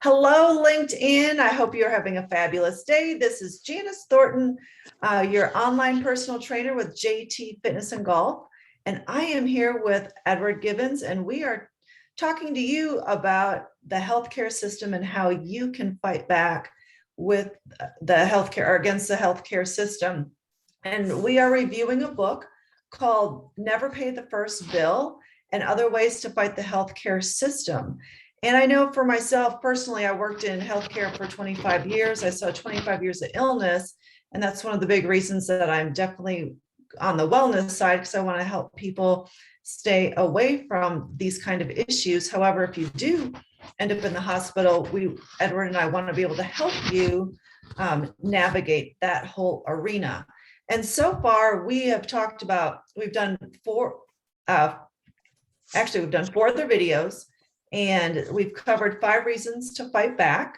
Hello, LinkedIn. I hope you're having a fabulous day. This is Janice Thornton, your online personal trainer with JT Fitness and Golf. And I am here with Edward Gibbons, and we are talking to you about the healthcare system and how you can fight back with the healthcare or against the healthcare system. And we are reviewing a book called Never Pay the First Bill and Other Ways to Fight the Healthcare System. And I know for myself personally, I worked in healthcare for 25 years. I saw 25 years of illness. And that's one of the big reasons that I'm definitely on the wellness side, because I want to help people stay away from these kind of issues. However, if you do end up in the hospital, Edward and I want to be able to help you navigate that whole arena. And so far, we've done four other videos. And we've covered 5 reasons to fight back,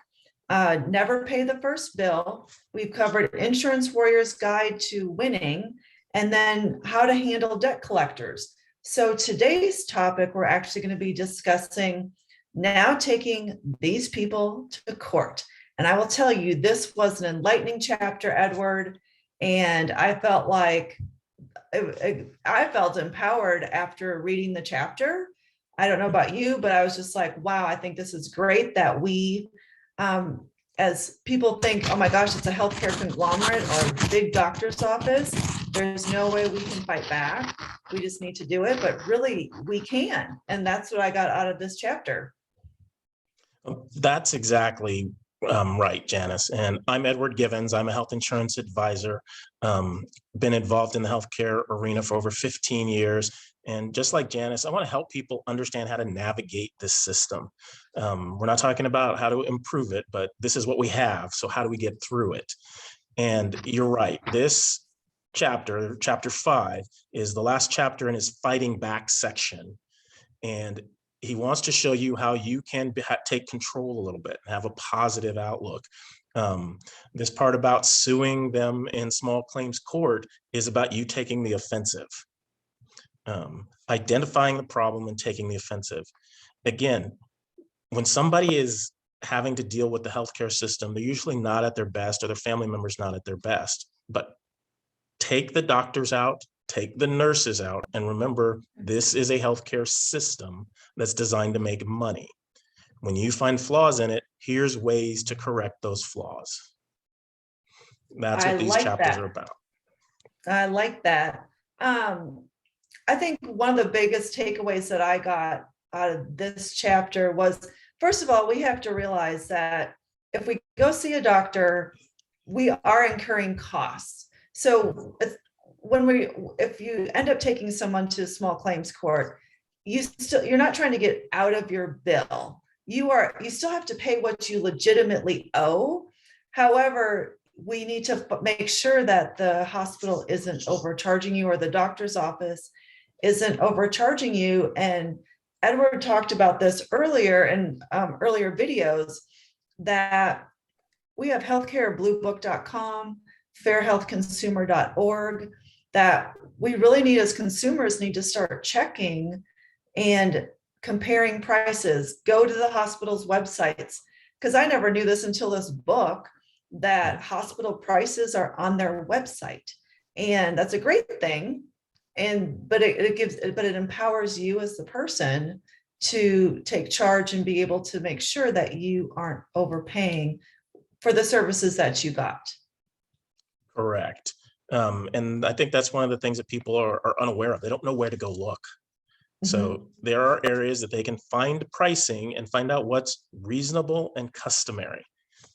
never pay the first bill. We've covered Insurance Warrior's Guide to Winning, and then how to handle debt collectors. So today's topic, we're actually going to be discussing now taking these people to court. And I will tell you, this was an enlightening chapter, Edward. And I felt empowered after reading the chapter. I don't know about you, but I was just like, wow, I think this is great that we, as people think, oh my gosh, it's a healthcare conglomerate or a big doctor's office. There's no way we can fight back. We just need to do it, but really we can. And that's what I got out of this chapter. That's exactly right, Janice. And I'm Edward Gibbons. I'm a health insurance advisor. Been involved in the healthcare arena for over 15 years. And just like Janice, I want to help people understand how to navigate this system. We're not talking about how to improve it, but this is what we have. So how do we get through it? And you're right. This chapter 5, is the last chapter in his fighting back section. And he wants to show you how you can take control a little bit and have a positive outlook. This part about suing them in small claims court is about you taking the offensive. Identifying the problem and taking the offensive. Again, when somebody is having to deal with the healthcare system, they're usually not at their best, or their family members not at their best. But take the doctors out, take the nurses out, and remember, this is a healthcare system that's designed to make money. When you find flaws in it, here's ways to correct those flaws. That's what these chapters are about. I like that. I think one of the biggest takeaways that I got out of this chapter was, first of all, we have to realize that if we go see a doctor, we are incurring costs. So if you end up taking someone to a small claims court, you're not trying to get out of your bill. You still have to pay what you legitimately owe. However, we need to make sure that the hospital isn't overcharging you, or the doctor's office isn't overcharging you. And Edward talked about this earlier in earlier videos, that we have healthcarebluebook.com, fairhealthconsumer.org, that we really need, as consumers, need to start checking and comparing prices. Go to the hospital's websites, because I never knew this until this book, that hospital prices are on their website. And that's a great thing. But it empowers you as the person to take charge and be able to make sure that you aren't overpaying for the services that you got. Correct. And I think that's one of the things that people are unaware of. They don't know where to go look. So there are areas that they can find pricing and find out what's reasonable and customary.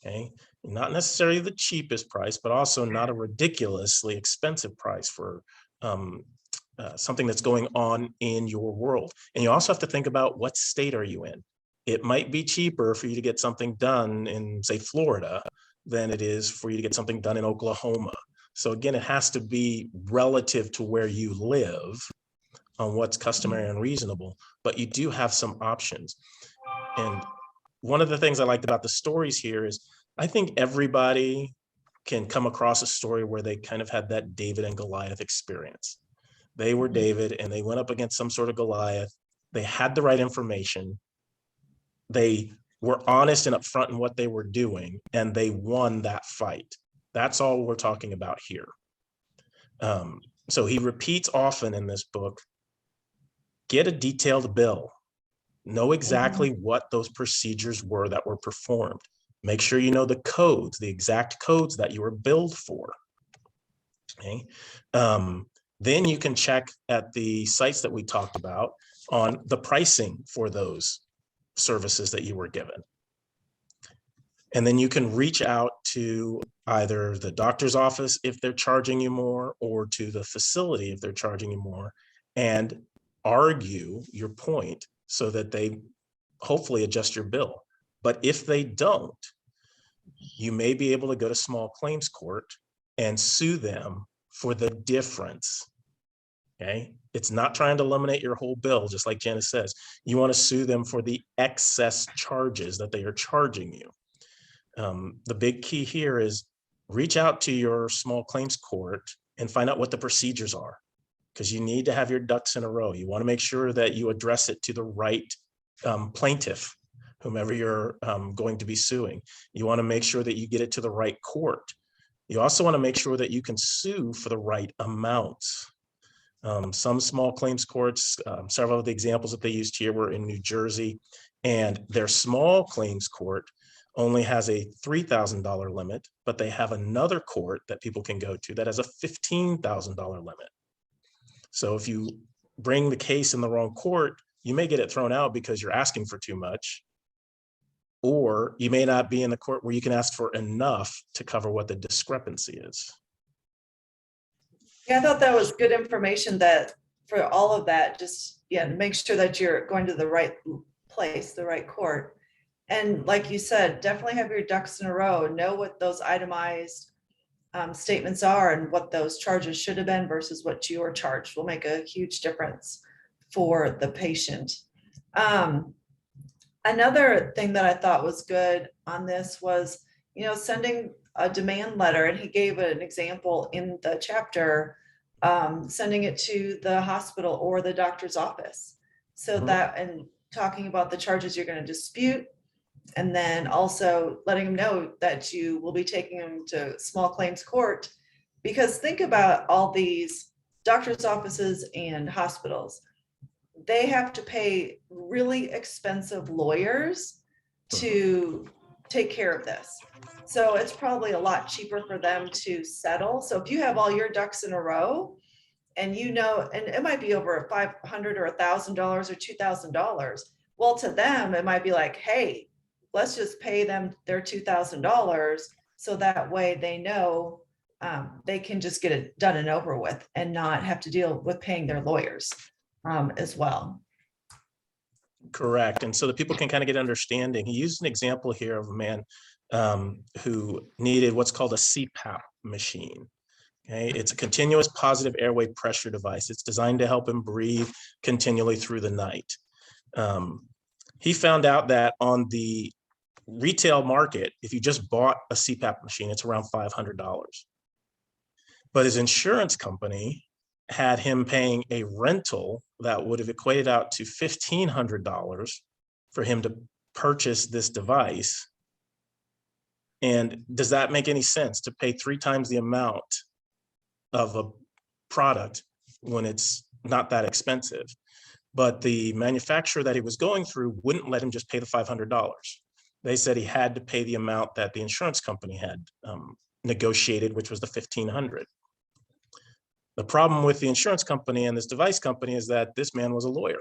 Okay, not necessarily the cheapest price, but also not a ridiculously expensive price for something that's going on in your world. And you also have to think about, what state are you in? It might be cheaper for you to get something done in, say, Florida than it is for you to get something done in Oklahoma. So again, it has to be relative to where you live on what's customary and reasonable, but you do have some options. And one of the things I liked about the stories here is, I think everybody can come across a story where they kind of had that David and Goliath experience. They were David and they went up against some sort of Goliath. They had the right information. They were honest and upfront in what they were doing, and they won that fight. That's all we're talking about here. So he repeats often in this book, get a detailed bill. Know exactly what those procedures were that were performed. Make sure you know the codes, the exact codes that you were billed for. Okay. Then you can check at the sites that we talked about on the pricing for those services that you were given. And then you can reach out to either the doctor's office if they're charging you more, or to the facility if they're charging you more, and argue your point so that they hopefully adjust your bill. But if they don't, you may be able to go to small claims court and sue them for the difference. Okay, it's not trying to eliminate your whole bill, just like Janice says. You want to sue them for the excess charges that they are charging you. The big key here is reach out to your small claims court and find out what the procedures are, because you need to have your ducks in a row. You want to make sure that you address it to the right plaintiff, whomever you're going to be suing. You want to make sure that you get it to the right court. You also want to make sure that you can sue for the right amounts. Some small claims courts, several of the examples that they used here were in New Jersey, and their small claims court only has a $3,000 limit, but they have another court that people can go to that has a $15,000 limit. So if you bring the case in the wrong court, you may get it thrown out because you're asking for too much, or you may not be in the court where you can ask for enough to cover what the discrepancy is. Yeah, I thought that was good information, that for all of that, just, yeah, make sure that you're going to the right place, the right court. And like you said, definitely have your ducks in a row, know what those itemized statements are and what those charges should have been versus what you are charged will make a huge difference for the patient. Another thing that I thought was good on this was, sending a demand letter, and he gave an example in the chapter, sending it to the hospital or the doctor's office. So that, and talking about the charges you're going to dispute, and then also letting them know that you will be taking them to small claims court. Because think about all these doctors' offices and hospitals. They have to pay really expensive lawyers to take care of this. So it's probably a lot cheaper for them to settle. So if you have all your ducks in a row, and and it might be over $500 or $1,000 or $2,000. Well, to them, it might be like, hey, let's just pay them their $2,000, so that way they know they can just get it done and over with and not have to deal with paying their lawyers as well. Correct. And so that people can kind of get understanding. He used an example here of a man who needed what's called a CPAP machine. Okay, it's a continuous positive airway pressure device. It's designed to help him breathe continually through the night. He found out that on the retail market, if you just bought a CPAP machine, it's around $500. But his insurance company had him paying a rental that would have equated out to $1,500 for him to purchase this device. And does that make any sense, to pay 3 times the amount of a product when it's not that expensive? But the manufacturer that he was going through wouldn't let him just pay the $500. They said he had to pay the amount that the insurance company had negotiated, which was the $1,500. The problem with the insurance company and this device company is that this man was a lawyer.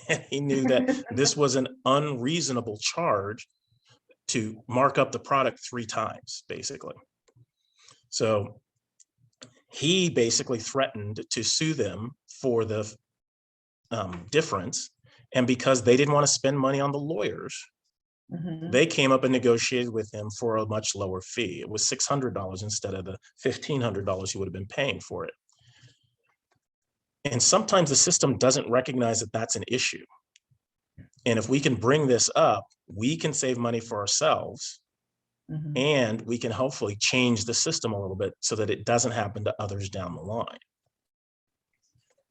And he knew that this was an unreasonable charge to mark up the product 3 times, basically. So he basically threatened to sue them for the difference. And because they didn't want to spend money on the lawyers, they came up and negotiated with him for a much lower fee. It was $600 instead of the $1,500 he would have been paying for it. And sometimes the system doesn't recognize that that's an issue. And if we can bring this up, we can save money for ourselves, and we can hopefully change the system a little bit so that it doesn't happen to others down the line.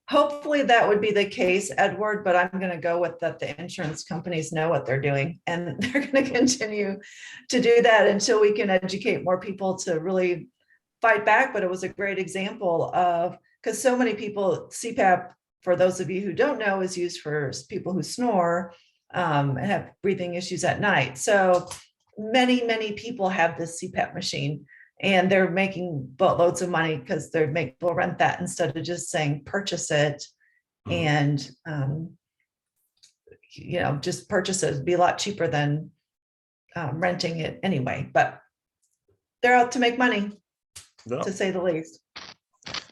hopefully that would be the case, Edward, but I'm going to go with that the insurance companies know what they're doing, and they're going to continue to do that until we can educate more people to really fight back. But it was a great example of, because so many people, CPAP, for those of you who don't know, is used for people who snore and have breathing issues at night. So many people have this CPAP machine, and they're making boatloads of money because they're making people rent that instead of just saying purchase it. And just purchase it. It'd be a lot cheaper than renting it anyway, but they're out to make money, to say the least.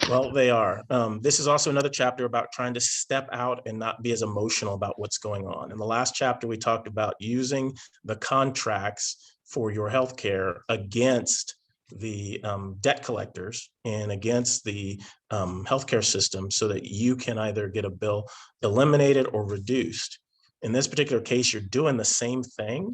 Well, they are. This is also another chapter about trying to step out and not be as emotional about what's going on. In the last chapter, we talked about using the contracts for your healthcare against the debt collectors and against the healthcare system so that you can either get a bill eliminated or reduced. In this particular case, you're doing the same thing,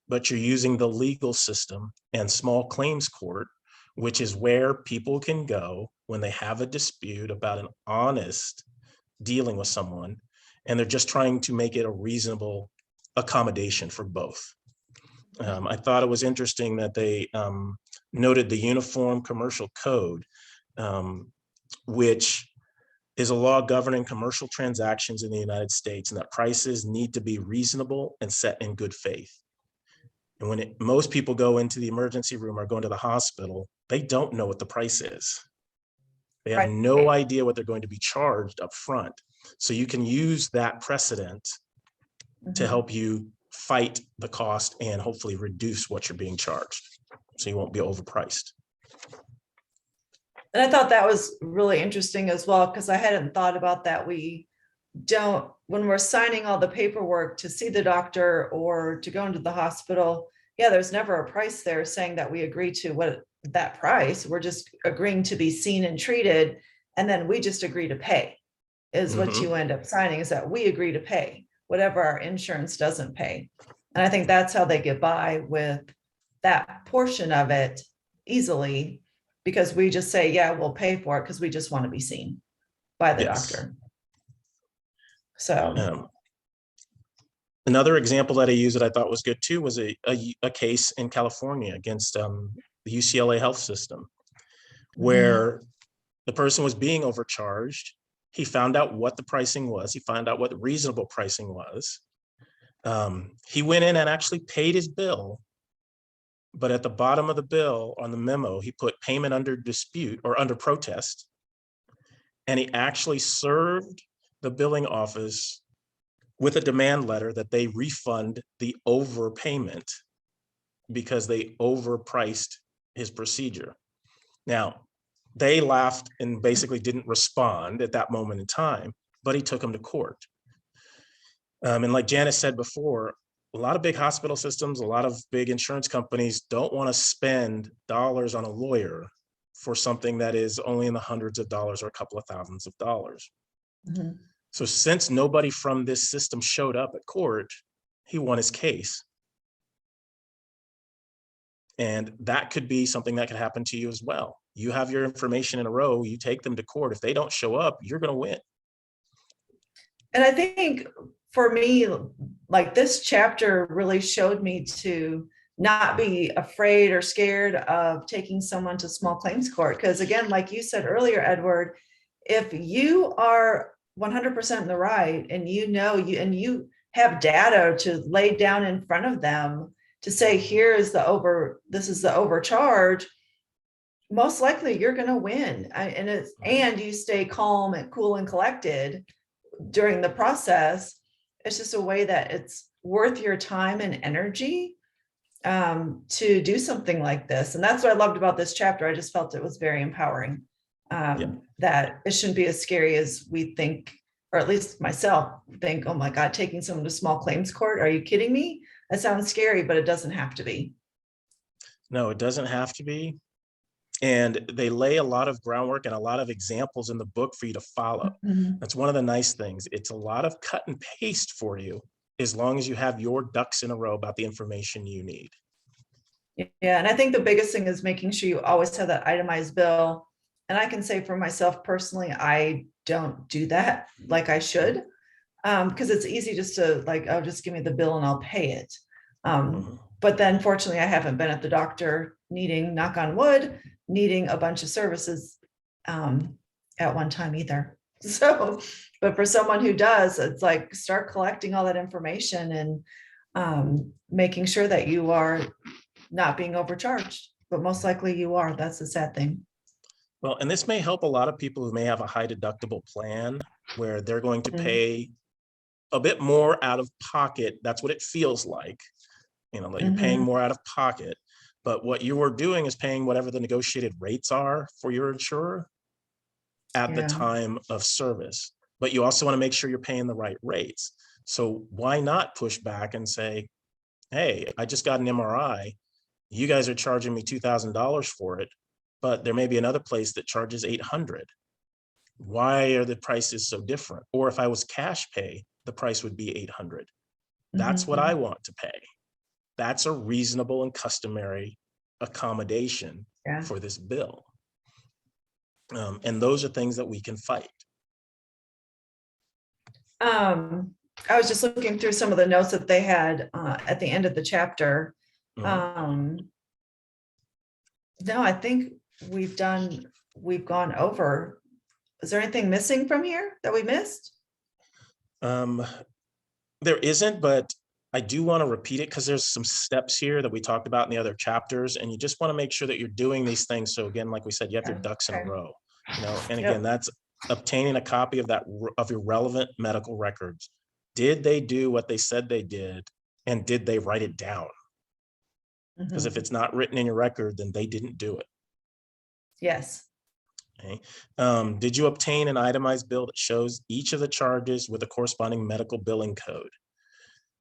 but you're using the legal system and small claims court, which is where people can go when they have a dispute about an honest dealing with someone, and they're just trying to make it a reasonable accommodation for both. I thought it was interesting that they noted the Uniform Commercial Code, which is a law governing commercial transactions in the United States, and that prices need to be reasonable and set in good faith. And when most people go into the emergency room or go into the hospital, they don't know what the price is. They have no idea what they're going to be charged up front. So you can use that precedent to help you fight the cost and hopefully reduce what you're being charged, so you won't be overpriced. And I thought that was really interesting as well, because I hadn't thought about that. We don't, when we're signing all the paperwork to see the doctor or to go into the hospital, there's never a price there saying that we agree to what that price. We're just agreeing to be seen and treated, and then we just agree to pay is what you end up signing, is that we agree to pay whatever our insurance doesn't pay. And I think that's how they get by with that portion of it easily, because we just say, we'll pay for it because we just want to be seen by the doctor. So another example that I used that I thought was good too was a case in California against the UCLA health system, where the person was being overcharged. He found out what the pricing was. He found out what the reasonable pricing was. He went in and actually paid his bill, but at the bottom of the bill on the memo, he put payment under dispute or under protest. And he actually served the billing office with a demand letter that they refund the overpayment because they overpriced his procedure. Now, they laughed and basically didn't respond at that moment in time, but he took him to court. And like Janice said before, a lot of big hospital systems, a lot of big insurance companies don't want to spend dollars on a lawyer for something that is only in the hundreds of dollars or a couple of thousands of dollars. So since nobody from this system showed up at court, he won his case. And that could be something that could happen to you as well. You have your information in a row, you take them to court. If they don't show up, you're going to win. And I think for me, like, this chapter really showed me to not be afraid or scared of taking someone to small claims court. Because again, like you said earlier, Edward, if you are 100% in the right, and you have data to lay down in front of them to say, this is the overcharge, most likely you're going to win. And you stay calm and cool and collected during the process. It's just a way that it's worth your time and energy to do something like this. And that's what I loved about this chapter. I just felt it was very empowering, that it shouldn't be as scary as we think, or at least myself think, oh my God, taking someone to small claims court. Are you kidding me? That sounds scary, but it doesn't have to be. No, it doesn't have to be. And they lay a lot of groundwork and a lot of examples in the book for you to follow. That's one of the nice things. It's a lot of cut and paste for you, as long as you have your ducks in a row about the information you need. Yeah, and I think the biggest thing is making sure you always have that itemized bill And I can say for myself personally, I don't do that like I should. Because it's easy just to like, oh, just give me the bill and I'll pay it. Mhm. But then fortunately, I haven't been at the doctor needing, knock on wood, needing a bunch of services at one time either. So, but for someone who does, it's like start collecting all that information and making sure that you are not being overcharged, but most likely you are. That's the sad thing. Well, and this may help a lot of people who may have a high deductible plan where they're going to Mhm. pay a bit more out of pocket. That's what it feels like, that you're paying Mhm. more out of pocket. But what you are doing is paying whatever the negotiated rates are for your insurer at the Yeah. time of service. But you also want to make sure you're paying the right rates. So why not push back and say, hey, I just got an MRI. You guys are charging me $2,000 for it, but there may be another place that charges $800. Why are the prices so different? Or if I was cash pay, the price would be $800. That's what I Mhm. want to pay. That's a reasonable and customary accommodation Yeah. for this bill. And those are things that we can fight. I was just looking through some of the notes that they had at the end of the chapter. Mhm. Um, no, I think we've gone over. Is there anything missing from here that we missed? Um, there isn't, but I do want to repeat it because there's some steps here that we talked about in the other chapters, and you just want to make sure that you're doing these things. So again, like we said, you have your Yeah. ducks in a Okay. row, and again, Yep. that's obtaining a copy of of your relevant medical records. Did they do what they said they did? And did they write it down? Because if Mhm. it's not written in your record, then they didn't do it. Yes. Okay. Did you obtain an itemized bill that shows each of the charges with a corresponding medical billing code?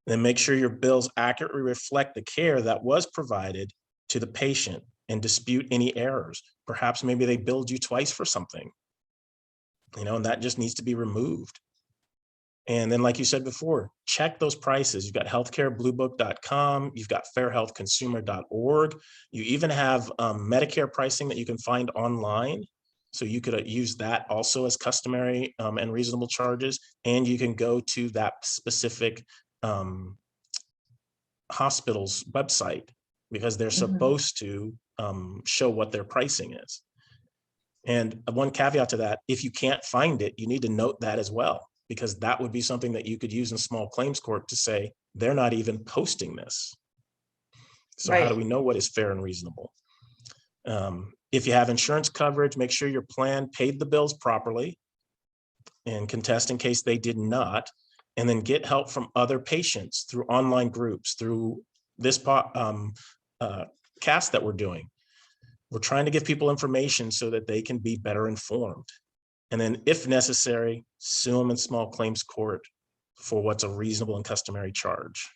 Then make sure your bills accurately reflect the care that was provided to the patient and dispute any errors. Perhaps maybe they billed you twice for something, and that just needs to be removed. And then, like you said before, check those prices. You've got healthcarebluebook.com, you've got fairhealthconsumer.org. You even have Medicare pricing that you can find online. So you could use that also as customary and reasonable charges. And you can go to that specific hospital's website because they're Mhm. supposed to show what their pricing is. And one caveat to that, if you can't find it, you need to note that as well, because that would be something that you could use in small claims court to say, they're not even posting this. So how do we Right. know what is fair and reasonable? If you have insurance coverage, make sure your plan paid the bills properly and contest in case they did not, and then get help from other patients through online groups, through this cast that we're doing. We're trying to give people information so that they can be better informed. And then if necessary, sue them in small claims court for what's a reasonable and customary charge.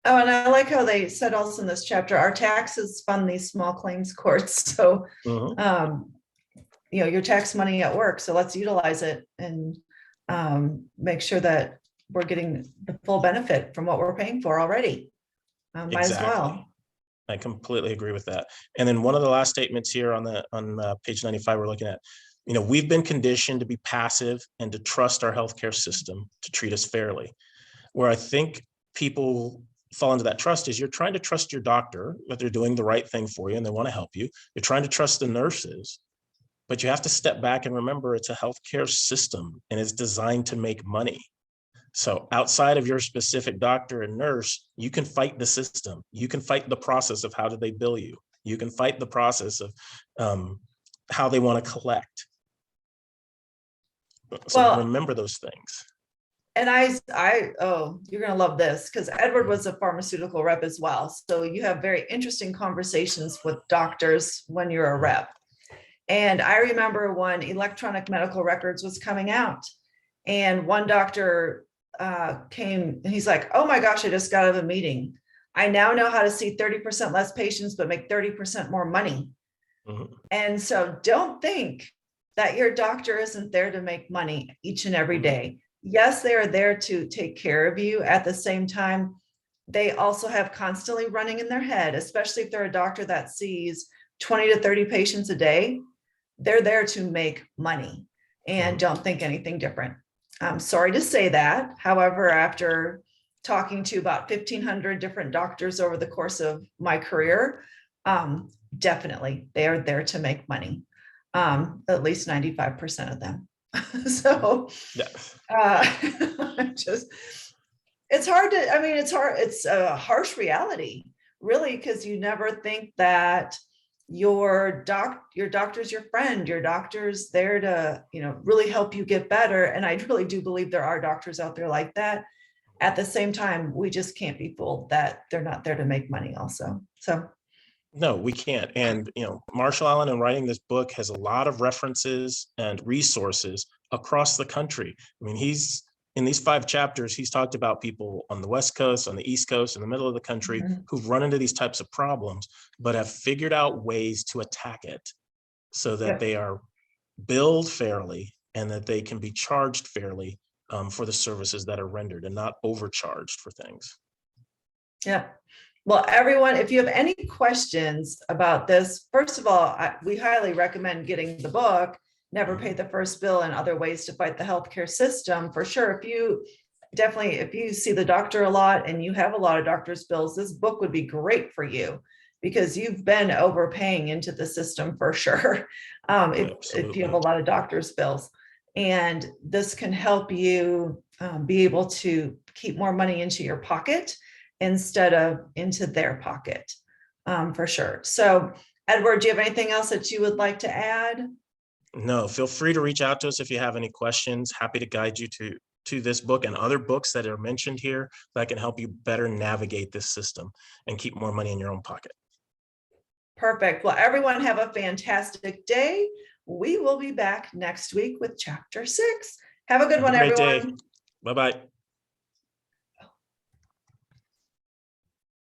Oh, and I like how they said also in this chapter, our taxes fund these small claims courts. So, Mhm. um, your tax money at work. So let's utilize it and make sure that we're getting the full benefit from what we're paying for already. Might as Exactly. well. I completely agree with that. And then one of the last statements here on page 95, we're looking at, we've been conditioned to be passive and to trust our healthcare system to treat us fairly. Where I think people fall into that trust is you're trying to trust your doctor that they're doing the right thing for you and they want to help you. You're trying to trust the nurses, but you have to step back and remember it's a healthcare system and it's designed to make money. So outside of your specific doctor and nurse, you can fight the system. You can fight the process of how do they bill you. You can fight the process of how they want to collect. So Well, remember those things. and oh, you're going to love this because Edward was a pharmaceutical rep as well. So you have very interesting conversations with doctors when you're a rep. And I remember when electronic medical records was coming out, and one doctor came and he's like, "Oh my gosh, I just got out of a meeting. I now know how to see 30% less patients, but make 30% more money." Mhm. And so don't think that your doctor isn't there to make money each and every Mhm. day. Yes, they are there to take care of you. At the same time, they also have constantly running in their head, especially if they're a doctor that sees 20 to 30 patients a day, they're there to make money and Mhm. don't think anything different. I'm sorry to say that. However, after talking to about 1,500 different doctors over the course of my career, definitely they are there to make money. At least 95% of them. So Yeah. just, it's hard to, I mean, it's hard, it's a harsh reality, really, because you never think that your doctor's your friend, your doctor's there to, really help you get better. And I really do believe there are doctors out there like that. At the same time, we just can't be fooled that they're not there to make money also. So No, we can't. And, Marshall Allen, in writing this book, has a lot of references and resources across the country. I mean, he's in these 5 chapters, he's talked about people on the West Coast, on the East Coast, in the middle of the country mhm. who've run into these types of problems, but have figured out ways to attack it so that Yep. they are billed fairly and that they can be charged fairly for the services that are rendered and not overcharged for things. Yeah. Well, everyone, if you have any questions about this, first of all, we highly recommend getting the book, Never Pay the First Bill and Other Ways to Fight the Healthcare System. For sure, if you see the doctor a lot and you have a lot of doctor's bills, this book would be great for you because you've been overpaying into the system for sure. If you have a lot of doctor's bills. And this can help you be able to keep more money into your pocket instead of into their pocket, for sure. So, Edward, do you have anything else that you would like to add? No, feel free to reach out to us if you have any questions. Happy to guide you to this book and other books that are mentioned here that can help you better navigate this system and keep more money in your own pocket. Perfect. Well, everyone have a fantastic day. We will be back next week with chapter 6. Have a good Have a one, great day. everyone. Bye-bye.